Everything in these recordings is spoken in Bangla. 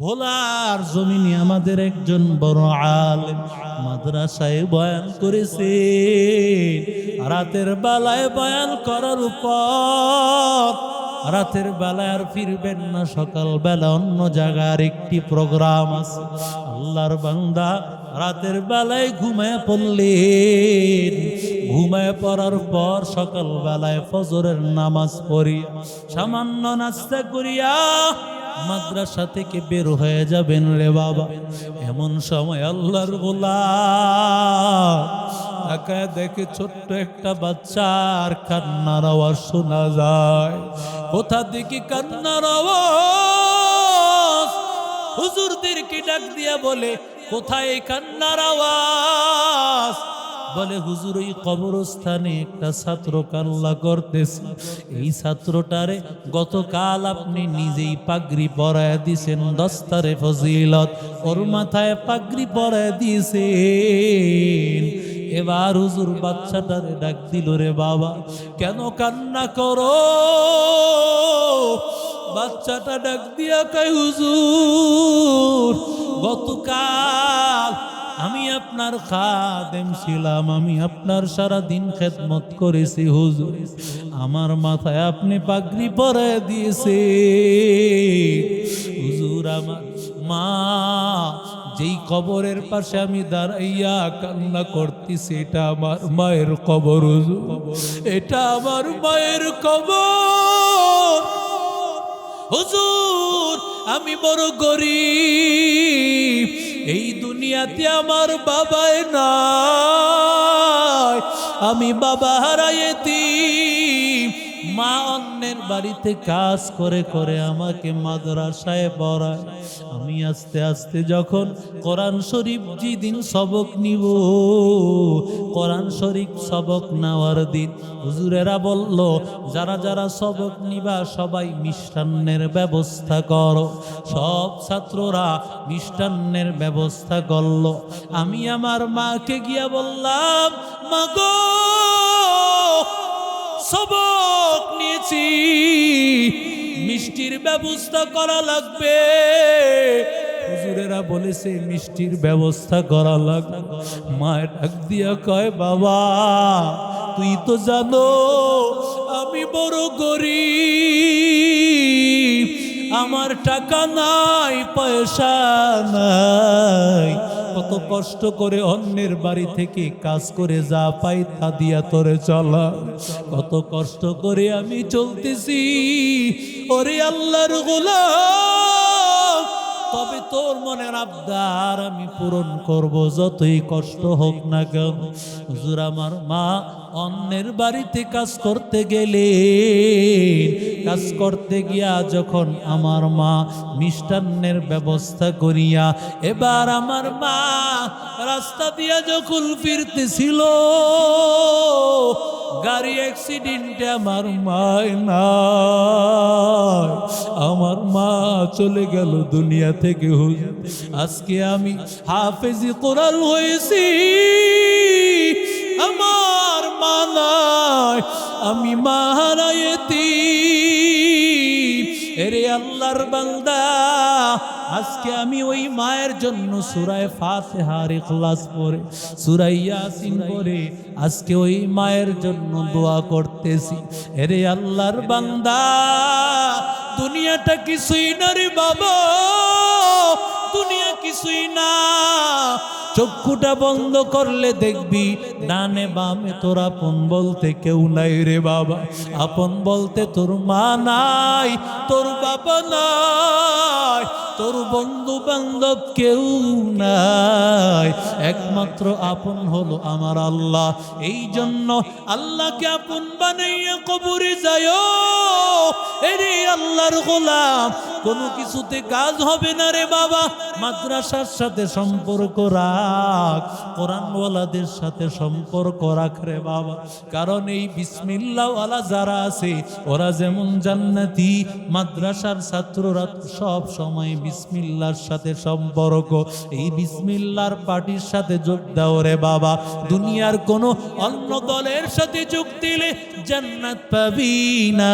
ভোলার জমিনে আমাদের একজন বড় আলেম মাদ্রাসায় বয়ান করেছে। রাতের বেলায় বয়ান করার উপর রাতের বেলায় আর ফিরবেন না, সকাল বেলা অন্য জায়গার একটি প্রোগ্রাম আছে। আল্লাহর বান্দা রাতের বেলায় ঘুমায় পড়লেন। ঘুমায় পড়ার পর সকাল বেলায় ফজরের নামাজ পড়ি সামান্য নাস্তা করিয়া মাদ্রাসা থেকে বের হয়ে যাবেন রে বাবা। এমন সময় আল্লাহর গোলাম তাকায় দেখে ছোট্ট একটা বাচ্চার কান্নার আওয়াজ শোনা যায়। কোথা থেকে কান্নার আওয়াজ? হুজুরদেরকে ডাক দিয়া বলে, কোথায় কান্নার আওয়াজ? বলে, হুজুর ওই কবরস্থানে একটা ছাত্র কান্না করতেছে। এই ছাত্রটারে গতকাল আপনি নিজেই পাগড়ি পরায় দিয়েছেন, দস্তারে ফজিলত ওর মাথায় পাগড়ি পরায় দিয়েছেন। এবার হুজুর বাচ্চাটারে ডাক দিল, রে বাবা কেন কান্না করো? বাচ্চাটা ডাক দিয়া কয়, হুজুর গতকাল আমি আপনার খাদেম ছিলাম, আমি আপনার সারা দিন খেদমত করেছি হুজুর, আমার মাথায় আপনি পাগড়ি পরায় দিয়েছে। হুজুর আমার মা যেই কবরের পাশে আমি দাঁড়াইয়া কান্না করতেছি, এটা আমার মায়ের কবর হুজুর, এটা আমার মায়ের কবর হুজুর। আমি বড় গরিব, এই দুনিয়াতে আমার বাবাই নাই, আমি বাবা হারাইতি। মা অন্যের বাড়িতে কাজ করে করে আমাকে মাদ্রাসায় পড়ায়। আমি আস্তে আস্তে যখন কোরআন শরীফ যেদিন সবক নিব, কোরআন শরীফ সবক নেওয়ার দিন হুজুরেরা বলল, যারা যারা সবক নিবা সবাই মিষ্টান্নের ব্যবস্থা করো। সব ছাত্ররা মিষ্টান্নের ব্যবস্থা করল। আমি আমার মাকে গিয়া বললাম, মা গো সবক নিয়েছি, মিষ্টির ব্যবস্থা করা লাগবে। হুজুরেরা বলেছে মিষ্টির ব্যবস্থা করা লাগবে। মায়ের ডাক দিয়া কয়, বাবা তুই তো জানো আমি বড় গরিব, আমার টাকা নাই, পয়সা নাই, কত কষ্ট করে অন্যের বাড়ি থেকে কাজ করে যা পাই তা দিয়া তোরে চলা, কত কষ্ট করে আমি চলতেছি। ওরে আল্লাহর গোলাম, তবে তোর মনের আবদার আমি পূরণ করব, যতই কষ্ট হোক না কেন। হুজুর আমার মা অন্যের বাড়িতে কাজ করতে গেলে, কাজ করতে গিয়া যখন আমার মা মিষ্টান্নের ব্যবস্থা করিয়া, এবার আমার মা রাস্তা দিয়া যখন ফিরতেছিল, গাড়ি অ্যাক্সিডেন্টে আমার মায় নাই, আমার মা চলে গেল দুনিয়া থেকে। হুজুর আজকে আমি হাফেজি কোরআন হয়েছি, আমার মা নাই, আমি মা হারাইতি। এরে আল্লাহর বান্দা, আজকে আমি ওই মায়ের জন্য সূরা ফাতিহা আর ইখলাস পড়ে, সূরা ইয়াসিন পড়ে আজকে ওই মায়ের জন্য দোয়া করতেছি। এরে আল্লাহর বান্দা, দুনিয়াটা কিছুই না রে বাবা, দুনিয়া কিছুই না। চক্ষুটা বন্ধ করলে দেখবি ডানে বামে তোর আপন বলতে কেউ নাই রে বাবা। আপন বলতে তোর মা নাই, তোর বাবা নাই, তোর বন্ধু বান্ধব কেউ নাই, একমাত্র আপন হলো আমার আল্লাহ। এই জন্য আল্লাহকে আপন বানাইয়া কবরে যায়। এরে আল্লাহর গোলাম, কোনো কিছুতে কাজ হবে না রে বাবা, মাদ্রাসার সাথে সম্পর্ক রাখ, কোরআনওয়ালাদের সাথে সম্পর্ক রাখ রে বাবা। কারণ এই বিসমিল্লাহওয়ালা যারা আছে ওরা যেমন জান্নাতি, মাদ্রাসার ছাত্ররা সব সময় বিসমিল্লাহর সাথে সম্পর্ক। এই বিসমিল্লাহর পার্টির সাথে যোগ দাও রে বাবা। দুনিয়ার কোনো অন্য দলের সাথে যোগ দিলে জান্নাত পাবি না।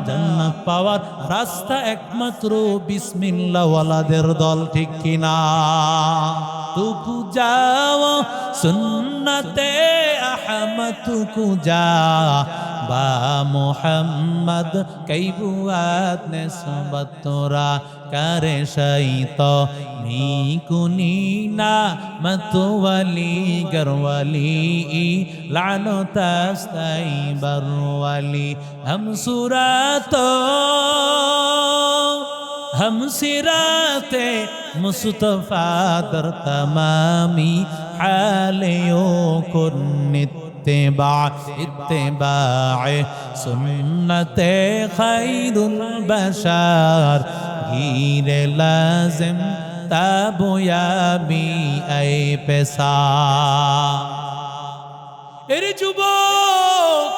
জান্নাত পাওয়ার রাস্তা একমাত্র বিসমিল্লাহ ওয়ালাদের দল, ঠিক কিনা? তুকু যাও সুন্নতে আহমদ তুকু যা বা মোহাম্মদ কই বুয়াত নিসবত তোরা করে শৈত নিকুনি না মতওয়ালি গরওয়ালি লানো তাস্তাই বরওয়ালি हम सुरातो हम सिराते मुस्तफा दर तमामी हालियों को इत्तिबा सुन्नते खैरुल बशर हीरे लाजिम ताबुयाबी ऐ पेशा। एरे जुबोक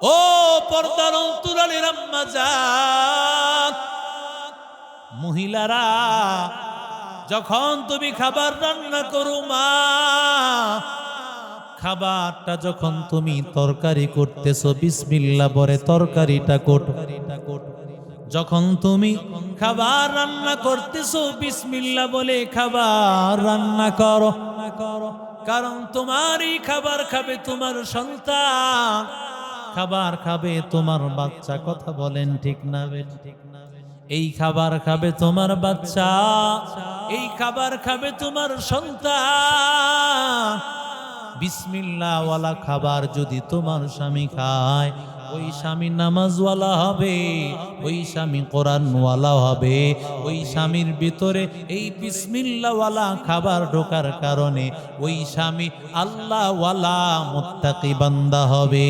ও পর্দার অন্তরালের আম্মা জান, মহিলারা, যখন তুমি খাবার রান্না করো মা, খাবারটা যখন তুমি তরকারি করতেছো বিসমিল্লাহ বলে তরকারিটা কোটো। যখন তুমি খাবার রান্না করতেছো বিসমিল্লাহ বলে খাবার রান্না করো, কারণ তোমার এই খাবার খাবে তোমার সন্তান, খাবার খাবে তোমার বাচ্চা। কথা বলেন ঠিক না বেঠিক? এই খাবার খাবে তোমার বাচ্চা, এই খাবার খাবে তোমার সন্তান। বিসমিল্লাহ ওয়ালা খাবার যদি তোমার স্বামী খায়, ওই স্বামী নামাজওয়ালা হবে, ওই স্বামী কোরআনওয়ালা হবে। ওই স্বামীর ভিতরে এই বিসমিল্লাহওয়ালা খাবার ঢোকার কারণে ওই স্বামী আল্লাহওয়ালা মুত্তাকি বান্দা হবে।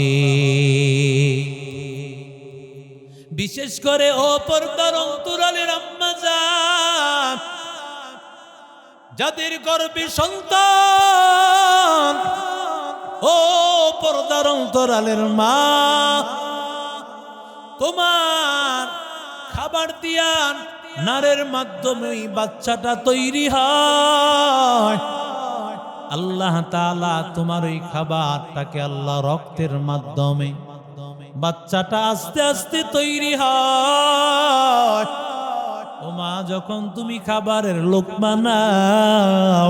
বিশেষ করে ও পর্দার অন্তরালের আম্মা জান, যাদের গর্ভে সন্তান, ও পর্দার অন্তরালের মা, তোমার খাবার দিয়ান নারের মাধ্যমে বাচ্চাটা তৈরি হয়। আল্লাহ তাআলা তোমার ওই খাবারটাকে আল্লাহ রক্তের মাধ্যমে বাচ্চাটা আস্তে আস্তে তৈরি হয়। ও মা, যখন তুমি খাবারের লোকমা নাও,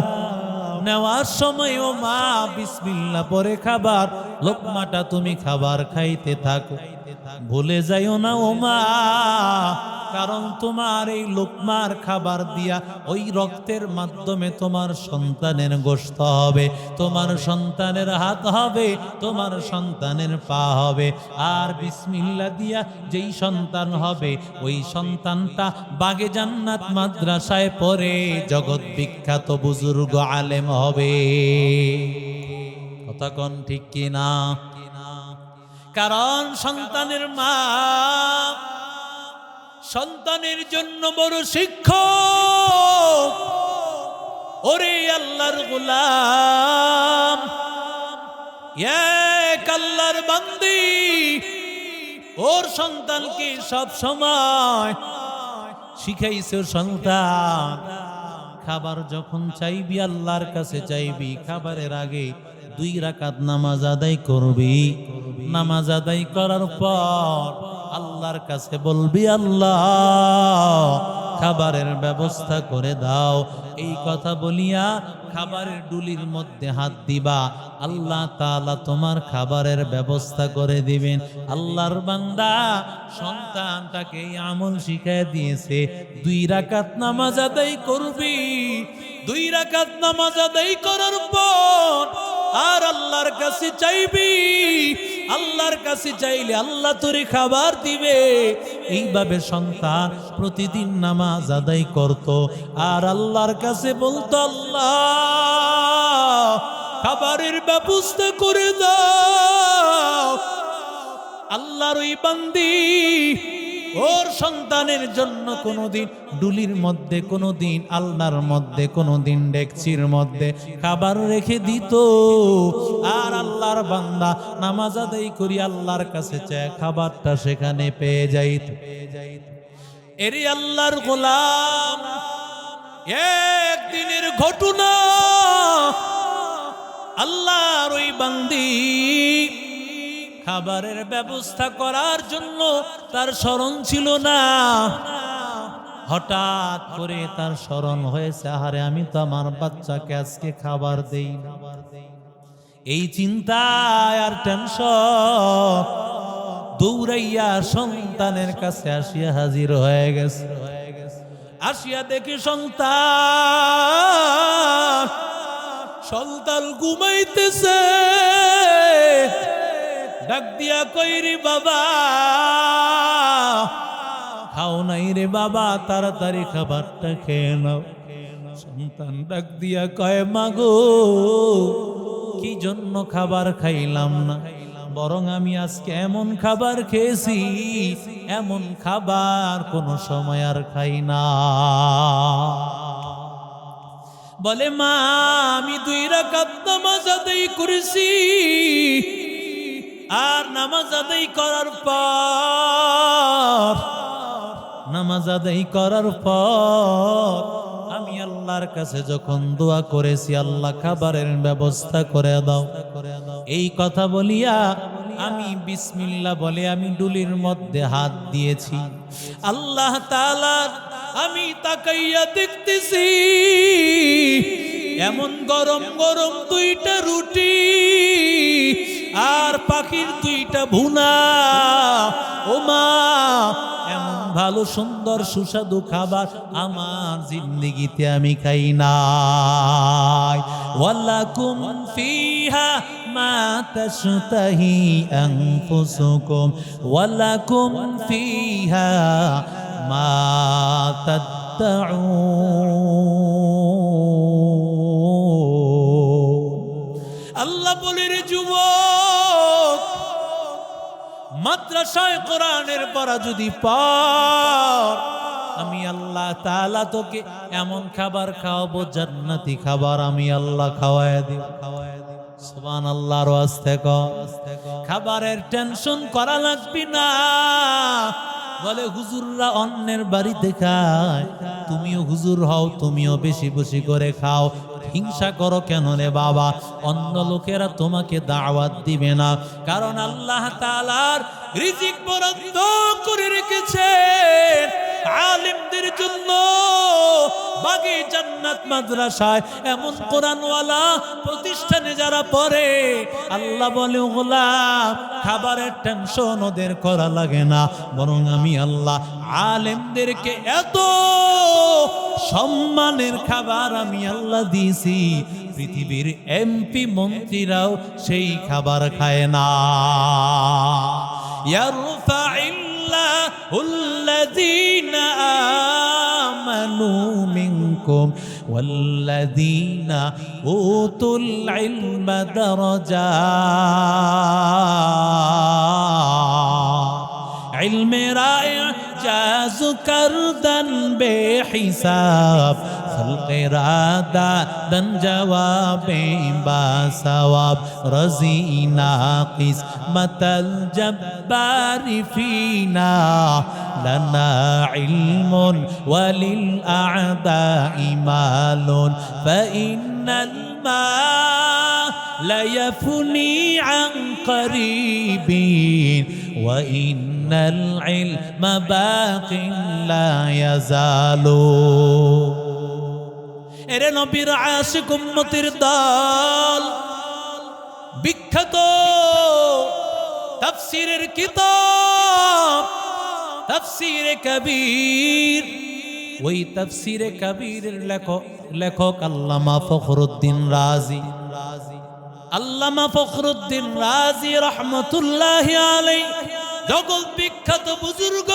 নেওয়ার সময় ও মা বিসমিল্লাহ পরে খাবার লোকমাটা তুমি খাবার খাইতে থাকো, ভুলে যাইও না ও মা, কারণ তোমার এই লোকমার খাবার দিয়া ওই রক্তের মাধ্যমে তোমার সন্তানের গোশত হবে, তোমার সন্তানের হাত হবে, তোমার সন্তানের পা হবে। আর বিসমিল্লাহ দিয়া যেই সন্তান হবে ওই সন্তানটা বাগে জান্নাত মাদ্রাসায় পড়ে জগৎ বিখ্যাত বুজুর্গ আলেম হবে। কথা কোন ঠিক কিনা? কারণ সন্তানের মা সন্তানের জন্য বড় শিক্ষক। ওরে আল্লাহর গোলাম, এক আল্লাহর বান্দি ওর সন্তানকে সব সময় শিখাইছে। সন্তান খাবার যখন চাইবি আল্লাহর কাছে চাইবি, খাবারের আগে 2 রাকাত নামাজ আদায় করবি। নামাজ আদায় করার পর আল্লাহর কাছে বলবি, আল্লাহ খাবারের ব্যবস্থা করে দাও। এই কথা বলিয়া খাবারের ডুলির মধ্যে হাত দিবা, আল্লাহ তাআলা তোমার খাবারের ব্যবস্থা করে দিবেন। আল্লাহর বান্দা সন্তানটাকে এই আমল শিখায় দিয়েছে। 2 রাকাত নামাজ আদায় করবি। 2 রাকাত নামাজ আদায় করার পর আর আল্লাহর কাছে চাইবি। আল্লাহর কাছে চাইলে আল্লাহ তোরে খাবার দিবে। এইভাবে সন্তান প্রতিদিন নামাজ আদায় করত আর আল্লাহর কাছে বলতো, আল্লাহ খাবারের ব্যবস্থা করে দাও। আল্লাহর ওই বান্দি ওর সন্তানের জন্য কোনোদিন ডুলির মধ্যে, কোনোদিন আলনার মধ্যে, কোনোদিন ডেকচির মধ্যে খাবার রেখে দিত। আর আল্লাহর বান্দা নামাজ আদায় করি আল্লাহর কাছে চায় খাবারটা সেখানে পেয়ে যাইত। এরে আল্লাহর গোলাম, একদিনের ঘটনা, আল্লাহর ওই বান্দি খাবারের ব্যবস্থা করার জন্য তার স্মরণ ছিল না। হঠাৎ করে তার স্মরণ হয়েছে, আহারে আমি তো আমার বাচ্চাকে আজকে খাবার দেই না। এই চিন্তায় আর টেনশন দৌড়াইয়া সন্তানের কাছে আসিয়া হাজির হয়ে গেছে। আসিয়া দেখি সন্তান ঘুমাইতেছে। ডাক দিয়া কইরি বাবা, খাও নাই রে বাবা, তাড়াতাড়ি খাবারটা খেয়ে নাও। সন্তান ডাক দিয়া কয়, মাগো কি জন্য খাবার খাইলাম না, বরং আমি আজকে এমন খাবার খেয়েছি, এমন খাবার কোন সময় আর খাই না। বলে মা, আমি 2 রাকাত নামাজ আদায় করেছি, আর নামাজ আদায় করার পর আমি আল্লাহর কাছে যখন দোয়া করেছি, আল্লাহ খাবারের ব্যবস্থা করে দাও। এই কথা বলিয়া আমি বিসমিল্লাহ বলে আমি ডুলির মধ্যে হাত দিয়েছি। আল্লাহ তাআলার আমি তাকাইয়া দেখতেছি, এমন গরম গরম 2টা রুটি আর পাখির 2টা ভুনা। ও মা, এমন ভালো সুন্দর সুস্বাদু খাবার আমার জিন্দেগিতে আমি খাই নাই। ওয়ালাকুম ফিহা মা তাশতাহি আনফুসুকুম ওয়ালাকুম ফিহা মা তাদউন। আল্লাহ বলে, রে যুবক, মাদ্রাসায় কোরআনের পড়া যদি পড়, আমি আল্লাহ তাআলা তোকে এমন খাবার খাওয়াবো, জান্নাতি খাবার আমি আল্লাহ খাওয়ায় দিব। সুবহানাল্লাহ। আর আস্তে কর, খাবারের টেনশন করা লাগবে না। বলে হুজুররা অন্যের বাড়িতে খায়, তুমিও হুজুর হও, তুমিও বেশি বেশি করে খাও। হিংসা করো কেন রে বাবা? অন্য লোকেরা তোমাকে দাওয়াত দিবে না, কারণ আল্লাহ তাআলার রিজিক বরাদ্দ করে রেখেছেন আলেমদের জন্য। বাগে জান্নাত মাদ্রাসায় এমন কোরআনওয়ালা প্রতিষ্ঠানে যারা পড়ে, আল্লাহ বলে, গোলাম খাবারের টেনশন ওদের করা লাগে না, বরং আমি আল্লাহ আলেমদেরকে এত সম্মানের খাবার আমি আল্লাহ দিয়েছি, পৃথিবীর এমপি মন্ত্রীরাও সেই খাবার খায় না। ইয়ারফাইল্লাহুল্লাযীনা আমানু মিনকুম ওয়াল্লাযীনা উতুল ইলমা দারাজাত। ইলমেরা ইজাজ করদান বেহিসাব, খলকেরা দাদান জওয়াবে বাসওয়াব। রাজিনা কিসমাতাল জব্বারি ফিনা, লানা ইলমুন ওয়ালিল আ'দাই মালুন। ফাইন্নাল মা লা ইয়াফনি আন করিবিন, ওয়া ইন্নাল ইলমা বাকিন লা ইয়াজালু। এরে নবীর আশিক উম্মতের দল, বিখ্যাত তাফসীরের কিতাব তাফসীরে কবীর, ওই তাফসীরে কবীরের লেখক আল্লামা ফখরুদ্দীন রাজি। আল্লামা ফখরুদ্দীন রাজি রহমতুল্লাহি আলাইহি জগৎ বিখ্যাত বুজুর্গ,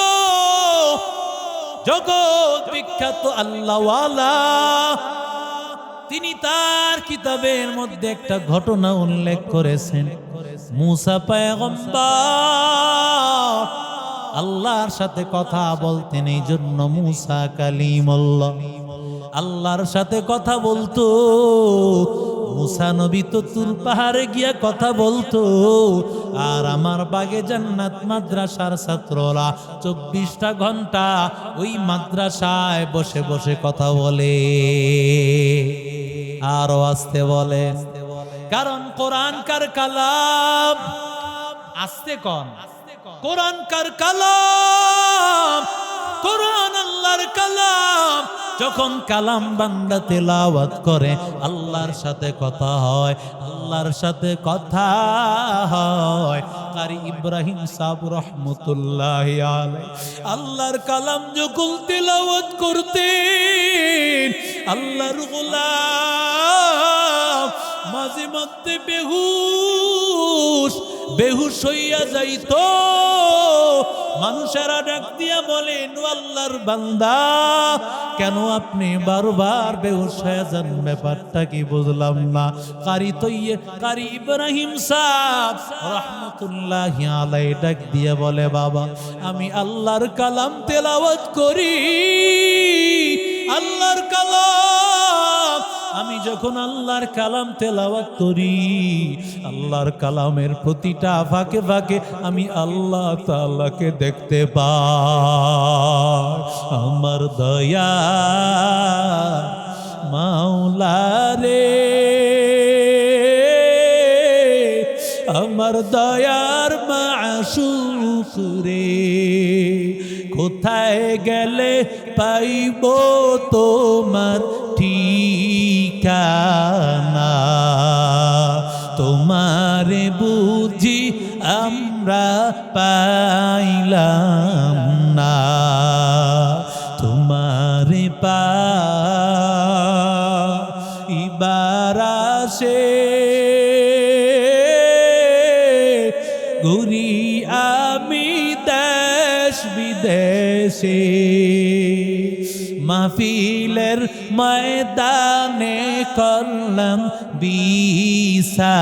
জগৎ বিখ্যাত আল্লাহওয়ালা। তিনি তার কিতাবের মধ্যে একটা ঘটনা উল্লেখ করেছেন। মুসা পয়গম্বর আল্লাহর সাথে কথা বলতেন, এই জন্য মুসা কালিমুল্লাহ, আল্লাহর সাথে কথা বলতো। মুসা নবী তো তুর পাহাড়ে গিয়া কথা বলতো, আর আমার বাগে জান্নাত মাদ্রাসার ছাত্ররা 24টা ঘন্টা ওই মাদ্রাসায় বসে বসে কথা বলে। আরো আসতে বলে, কারণ কোরআন কার কালাম। আসতে কন, কোরআন কার কালাম, কোরআন আল্লাহর কালাম। যখন কালাম বান্দা তেলাওয়াত করে আল্লাহর সাথে কথা হয়, আল্লাহর সাথে কথা হয়। কারি ইব্রাহিম সাহেব রহমতুল্লাহি আলাইহি আল্লাহর কালাম যখন তেলাওয়াত করতেন, আল্লাহর গোলাম মাঝে মধ্যে বেহুশ হইয়া যাইতো। মানুষেরা ডাক দিয়া বলেন, আল্লাহর বান্দা কেন আপনি বারবার বেহুশ হয়ে যান, ব্যাপারটা কি বুঝলাম না। কারি ইব্রাহিম সাহেব রহমতুল্লাহি আলাইহি ডাক দিয়া বলে, বাবা আমি আল্লাহর কালাম তেলাওয়াত করি, আল্লাহর কালাম। আমি যখন আল্লাহর কালাম তেলাওয়াত করি, আল্লাহর কালামের প্রতিটা ফাঁকে ফাঁকে আমি আল্লাহ তাআলাকে দেখতে পাই। আমার দয়া মাওলা রে, আমার দয়ার মাশউক রে, কোথায় গেলে পাইব তোমার ঠিকানা, তোমারে বুঝি আমরা পাইলাম না, তোমারে পাইবার আশে ঘুরি আমি দেশ বিদেশে, মাহফিলের ময়দানে করলাম বিছানা,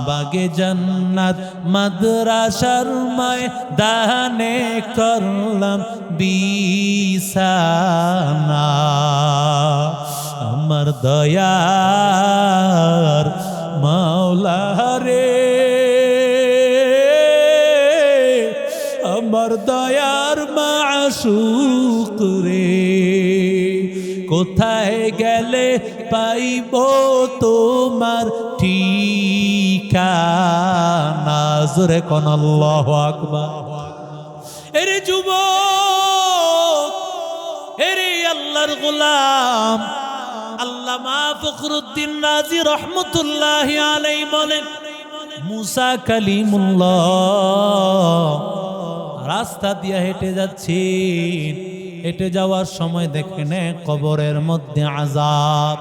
বাগে জান্নাত মাদ্রাসার ময়দানে করলাম বিছানা। আমার দয়ার মাওলা রে, আমার দয়ার মাশউক রে, কোথায় গেলে পাইব তোমার ঠিকানা। জোরে কোন আল্লাহু আকবার। এরে যুবক, এরে আল্লাহর গোলাম, আল্লামা ফখরুদ্দীন রাজি রহমতুল্লাহি আলাইহি বলেন, মুসা কালিমুল্লাহ রাস্তা দিয়ে হেঁটে যাচ্ছেন, হেঁটে যাওয়ার সময় দেখেন কবরের মধ্যে আযাব,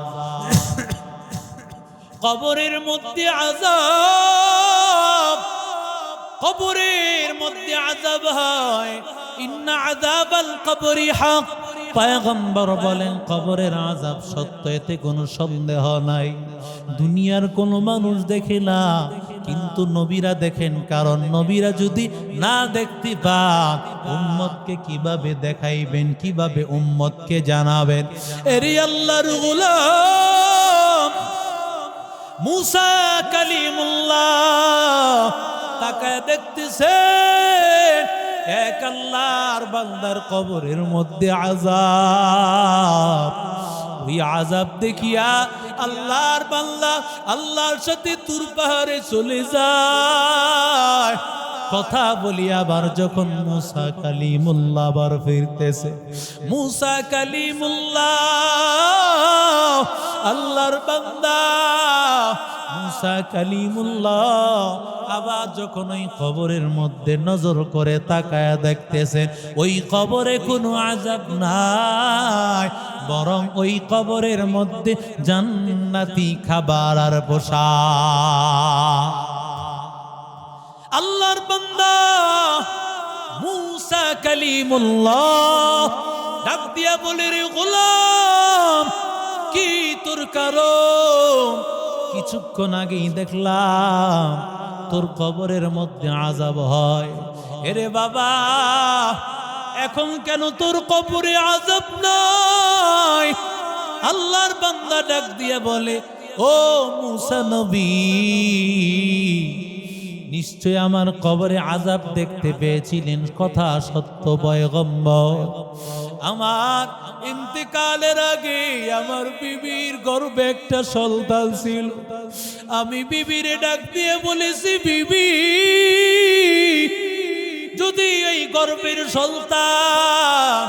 কবরের মধ্যে আযাব, কবরের মধ্যে আযাব হয়। ইন্না আযাবাল কবরি হক, পয়গম্বর বলেন কবরের আযাব সত্য, এতে কোনো সন্দেহ নাই। দুনিয়ার কোনো মানুষ দেখে না, কিন্তু নবীরা দেখেন, কারণ নবীরা যদি না দেখতে পান উম্মতকে কিভাবে দেখাইবেন, কিভাবে উম্মতকে জানাবেন। এরে আল্লাহর গোলাম মুসা কালিমুল্লাহ তাকায় দেখতেছে এক আল্লাহর বান্দার কবরের মধ্যে আযাব। ওই আযাব দেখিয়া আল্লাহর বান্দা আল্লাহর সাথে তুর পাহাড়ে চলে যায়। কথা বলি আবার যখন মুসা কালিমুল্লাহ আবার ফিরতেছে, মুসা কালিমুল্লাহ আল্লাহর বান্দা মুসা কালিমুল্লাহ আবার যখন ওই কবরের মধ্যে নজর করে তাকায়া দেখতেছেন ওই কবরে কোনো আযাব নাই, বরং ওই কবরের মধ্যে জান্নাতি খাবার আর পোশাক। আল্লাহর বান্দা মুসা কালিমুল্লাহ ডাক দিয়া বলে, রে গোলাম কি তোর কারণ? কিছুক্ষণ আগেই দেখলাম তোর কবরের মধ্যে আযাব হয়। এরে বাবা এখন কেন তোর কবরে আযাব নাই? আল্লাহর বান্দা ডাক দিয়ে বলে, ও মুসা নবী, নিশ্চয় আমার কবরে আযাব দেখতে পেয়েছিলেন, কথা সত্য পয়গম্বর। আমার ইন্তেকালের আগে আমার বিবির গর্ভে একটা সন্তান ছিল। আমি বিবিরে ডাক দিয়ে বলেছি, বিবি, যদি এই গর্ভের সন্তান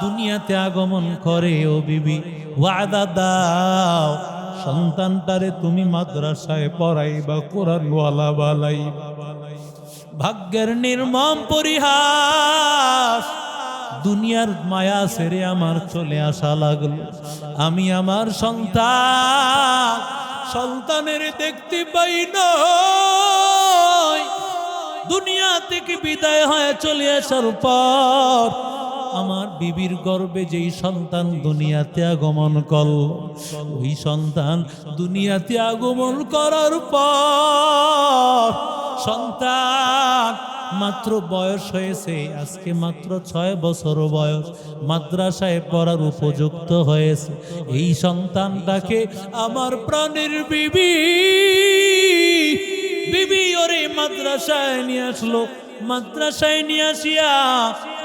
দুনিয়াতে আগমন করে, ও বিবি ওয়াদা দাও সন্তানটারে তুমি মাদ্রাসায় পড়াইবা, কোরআনওয়ালা বানাইবা। ভাগ্যের নির্মম পরিহাস, দুনিয়ার মায়া ছেড়ে আমার চলে আসা লাগলো। আমি আমার সন্তানের দেখতে পাই না। দুনিয়া থেকে বিদায় হয়ে চলে আসার পর আমার বিবির গর্ভে যেই সন্তান দুনিয়াতে আগমন করল, ওই সন্তান দুনিয়াতে আগমন করার পর সন্তান মাত্র বয়স হয়েছে, আজকে মাত্র 6 বছর বয়স, মাদ্রাসায় পড়ার উপযুক্ত হয়েছে। এই সন্তানটাকে আমার প্রাণের বিবি ওরে মাদ্রাসায় নিয়ে আসলো। মাদ্রাসায় নিয়ে আসিয়া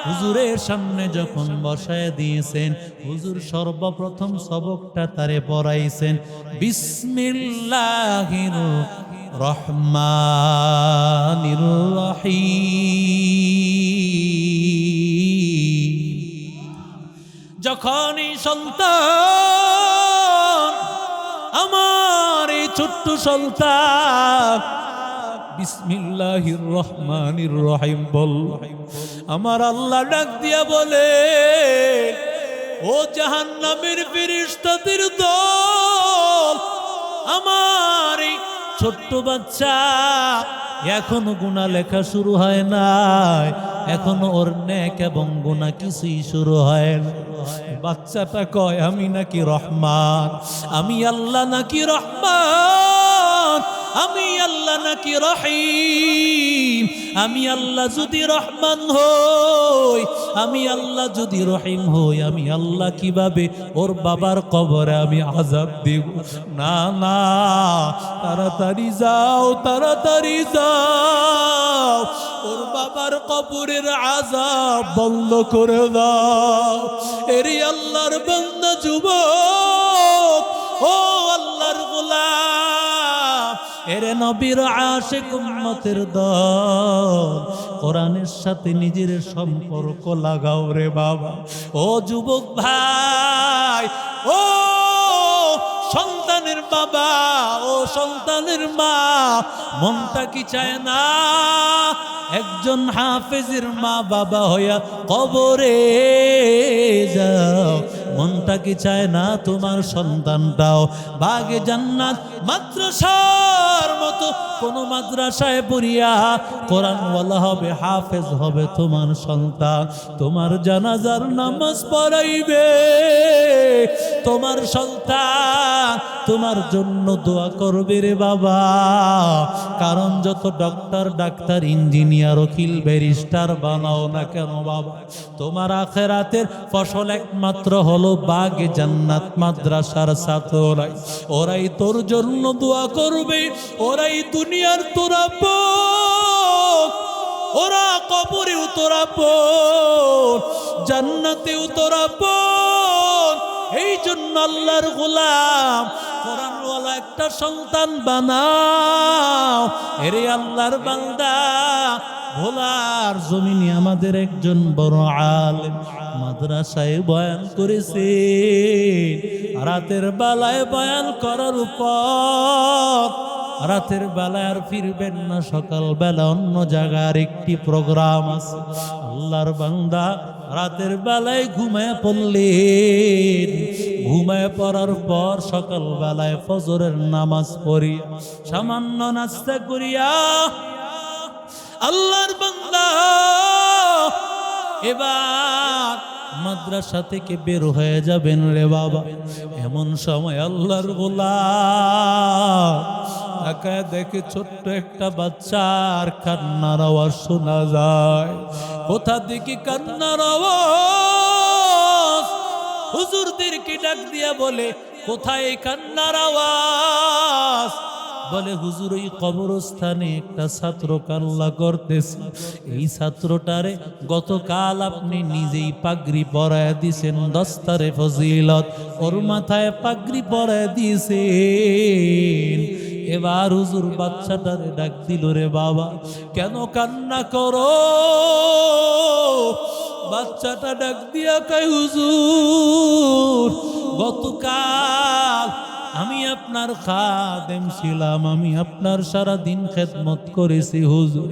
হুজুরের সামনে যখন বসায় দিয়েছেন, হুজুর সর্বপ্রথম সবকটা তারে পড়াইছেন, বিসমিল্লাহির রহমানির রহিম। যখন এই সন্তান, আমার এই ছোট্ট সন্তান বিসমিল্লাহির রহমানির রহিম বল, আমার আল্লাহ ডাক দিয়া বলে, ও জাহান্নামের ফেরেশতাদের দল, আমার এই ছোট্ট বাচ্চা এখনো গুনাহ লেখা শুরু হয় নাই, এখনো ওর নেক এবং গুনাহ কিছুই শুরু হয় না। বাচ্চাটা কয়, আমি নাকি রহমান, আমি আল্লাহ নাকি রহমান, আমি আল্লাহ নাকি রহিম। আমি আল্লাহ যদি রহমান হই, আমি আল্লাহ যদি রহিম হই, আমি আল্লাহ কিভাবে ওর বাবার কবরে আমি আযাব দেব? না না, তাড়াতাড়ি যাও, তাড়াতাড়ি যাও, ওর বাবার কবরের আযাব বন্ধ করে দাও। এরে আল্লাহর বান্দা যুবক, ও আল্লাহর গোলাম, এরে নবীর আশিক উম্মতের দল, কোরআনের সাথে নিজের সম্পর্ক লাগাও রে বাবা। ও যুবক ভাই, ও সন্তানের বাবা, ও সন্তানের মা, মনটা কি চায় না একজন হাফেজের মা বাবা হইয়া কবরে যাও? মনটা কি চায় না তোমার সন্তানটাও বাগে জান্নাত মাদ্রাসার মতো কোন মাদ্রাসায় পড়িয়া কোরআনওয়ালা হবে, হাফেজ হবে তোমার সন্তান, তোমার জানাজার নামাজ পড়াইবে তোমার সন্তান, তোমার জন্য দোয়া করবে রে বাবা। কারণ যত ডাক্তার, ইঞ্জিনিয়ার, উকিল, ব্যারিস্টার বানাও না কেন বাবা, তোমার আখিরাতের ফসল একমাত্র হলো বাগে জান্নাত মাদ্রাসার ছাত্ররাই। ওরাই তোর জন্য দোয়া করবে, ওরাই দুনিয়ার তোরা আপন, ওরা কবরেও তোরা আপন, জান্নাতেও তোরা আপন। এই জন্য আল্লাহর গোলাম, কোরআনওয়ালা একটা সন্তান বানাও। এরে আল্লাহর বান্দা, ভোলার জমিনে আমাদের একজন বড় আলেম মাদ্রাসায় বয়ান করেছে। রাতের বেলায় বয়ান করার উপর, রাতের বেলায় আর ফিরবেন না, সকাল বেলা অন্য জায়গার একটি প্রোগ্রাম আছে। আল্লাহর বান্দা রাতের বেলায় ঘুমায় পড়লেন, ঘুমায় পড়ার পর সকাল বেলায় ফজরের নামাজ পড়ি সামান্য নাস্তা করিয়া আল্লাহর বান্দা এবার মাদ্রাসা থেকে বের হয়ে যাবেন রে বাবা। এমন সময় আল্লাহর গোলাম তাকায় দেখে ছোট্ট একটা বাচ্চার কান্নার আওয়াজ শোনা যায়। কোথা থেকে কান্নার আওয়াজ? হুজুরদেরকে ডাক দিয়া বলে, কোথায় এই কান্নার আওয়াজ? বলে, হুজুর ওই কবরস্থানে একটা ছাত্র কান্না করতেছে। এই ছাত্রটারে গতকাল আপনি নিজেই পাগড়ি পরায় দিয়েছেন, দস্তারে ফজিলত, ওর মাথায় পাগড়ি পরায় দিয়েছেন। এবার হুজুর বাচ্চাটারে ডাক দিল, রে বাবা কেন কান্না করো? বাচ্চাটা ডাক দিয়া কয়, হুজুর গতকাল আমি আপনার খাদেম ছিলাম, আমি আপনার সারা দিন খেদমত করেছি হুজুর,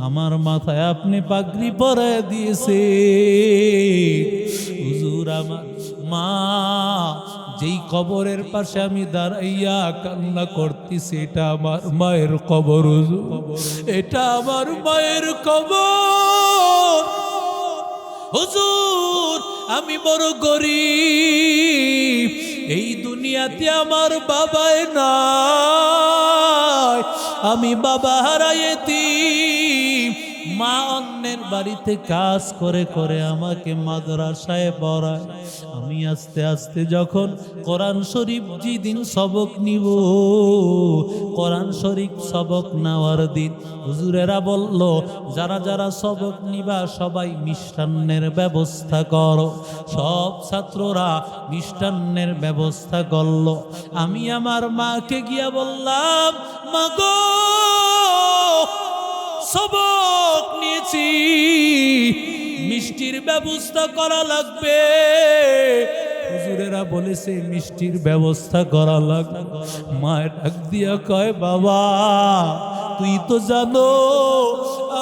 আমার মাথায় আপনি পাগড়ি পরায় দিয়েছে। হুজুর আমার মা যেই কবরের পাশে আমি দাঁড়াইয়া কান্না করতেছি, এটা আমার মায়ের কবর হুজুর, এটা আমার মায়ের কবর হুজুর। আমি বড় গরিব, এই দুনিয়াতে আমার বাবাই নাই, আমি বাবা হারাইতি। মা অন্যের বাড়িতে কাজ করে করে আমাকে মাদ্রাসায় পড়ায়। আমি আস্তে আস্তে যখন কোরআন শরীফ যেদিন সবক নিব, কোরআন শরীফ সবক নেওয়ার দিন হুজুরেরা বলল, যারা যারা সবক নিবা সবাই মিষ্টান্নের ব্যবস্থা করো। সব ছাত্ররা মিষ্টান্নের ব্যবস্থা করল। আমি আমার মাকে গিয়া বললাম, মা গো সবক নিয়েছি, মিষ্টির ব্যবস্থা করা লাগবে। হুজুরেরা বলেছে মিষ্টির ব্যবস্থা করা লাগবে। মায়ের ডাক দিয়া কয়, বাবা তুই তো জানো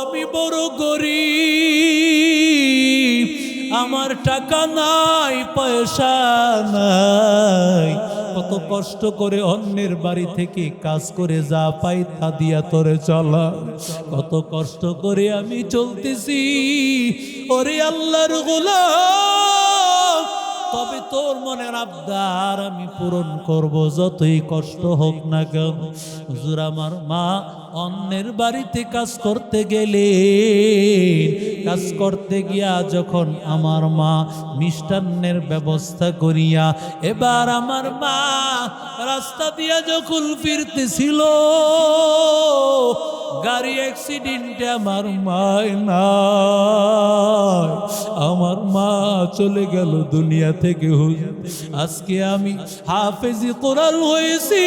আমি বড় গরিব, আমার টাকা নাই, পয়সা নাই, কত কষ্ট করে অন্যের বাড়ি থেকে কাজ করে যা পাই তা দিয়া তোরে চলা, কত কষ্ট করে আমি চলতেছি। ওরে আল্লাহর গোলাম, তবে তোর মনের আবদার আমি পূরণ করব, যতই কষ্ট হোক না কেন। হুজুর আমার মা অন্যের বাড়িতে কাজ করতে গেলে, কাজ করতে গিয়া যখন আমার মা মিষ্টান্নের ব্যবস্থা করিয়া, এবার আমার মা রাস্তা দিয়া যখন ফিরতেছিল, গাড়ি অ্যাক্সিডেন্টে আমার মায় নাই, আমার মা চলে গেল দুনিয়া থেকে। হুজুর আজকে আমি হাফেজি কোরআন হয়েছি,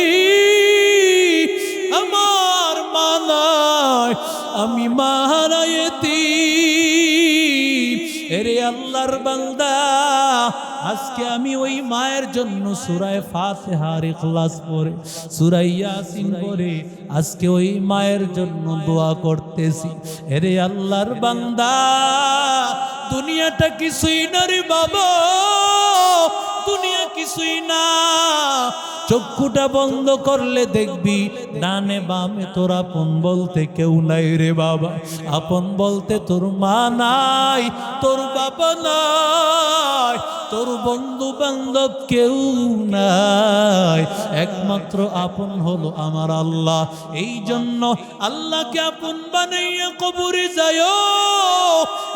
আমার মা নাই, আমি মা হারাইতি। এরে আল্লাহর বান্দা, আজকে আমি ওই মায়ের জন্য সূরা ফাতিহার ইখলাস পড়ে, সূরা ইয়াসিন পড়ে আজকে ওই মায়ের জন্য দোয়া করতেছি। এরে আল্লাহর বান্দা, দুনিয়াটা কিছুই না রে বাবা, দুনিয়া কিছুই না। চক্ষুটা বন্ধ করলে দেখবি ডানে বামে তোর আপন বলতে কেউ নাই রে বাবা। আপন বলতে তোর মা নাই, তোর বাবা নাই, তোর বন্ধু বান্ধব কেউ নাই, একমাত্র আপন হলো আমার আল্লাহ। এই জন্য আল্লাহকে আপন বানাইয়া কবরে যায়।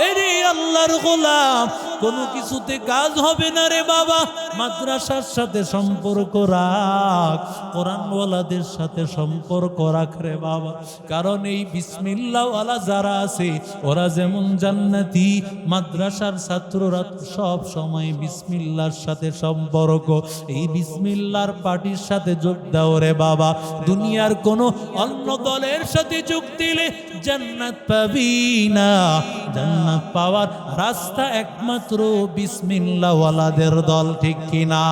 এরে আল্লাহর গোলাম, কোনো কিছুতে কাজ হবে না রে বাবা, মাদ্রাসার সাথে সম্পর্ক রাখ, কোরআনওয়ালাদের সাথে সম্পর্ক রাখ রে বাবা। কারণ এই বিসমিল্লাহ ওয়ালা যারা আছে ওরা যেমন জান্নাতি, মাদ্রাসার ছাত্ররা সব সময় বিসমিল্লাহর সাথে সম্পর্ক। এই বিসমিল্লাহর পার্টির সাথে যোগ দাও রে বাবা। দুনিয়ার কোনো অন্য দলের সাথে যোগ দিলে জান্নাত পাবি না। জান্নাত পাওয়ার রাস্তা একমাত্র বিসমিল্লাহ ওয়ালাদের দল, ঠিক কিনা?